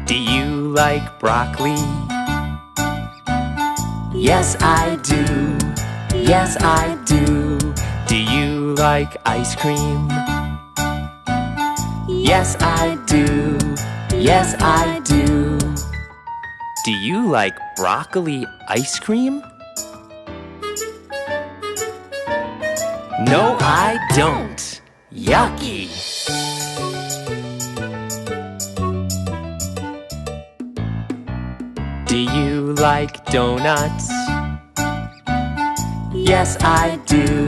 Do you like broccoli? Yes, I do. Yes, I do. Do you like ice cream? Yes, I do. Yes, I do. Do you like broccoli ice cream? No, I don't. Yucky! Do you like donuts? Yes, I do.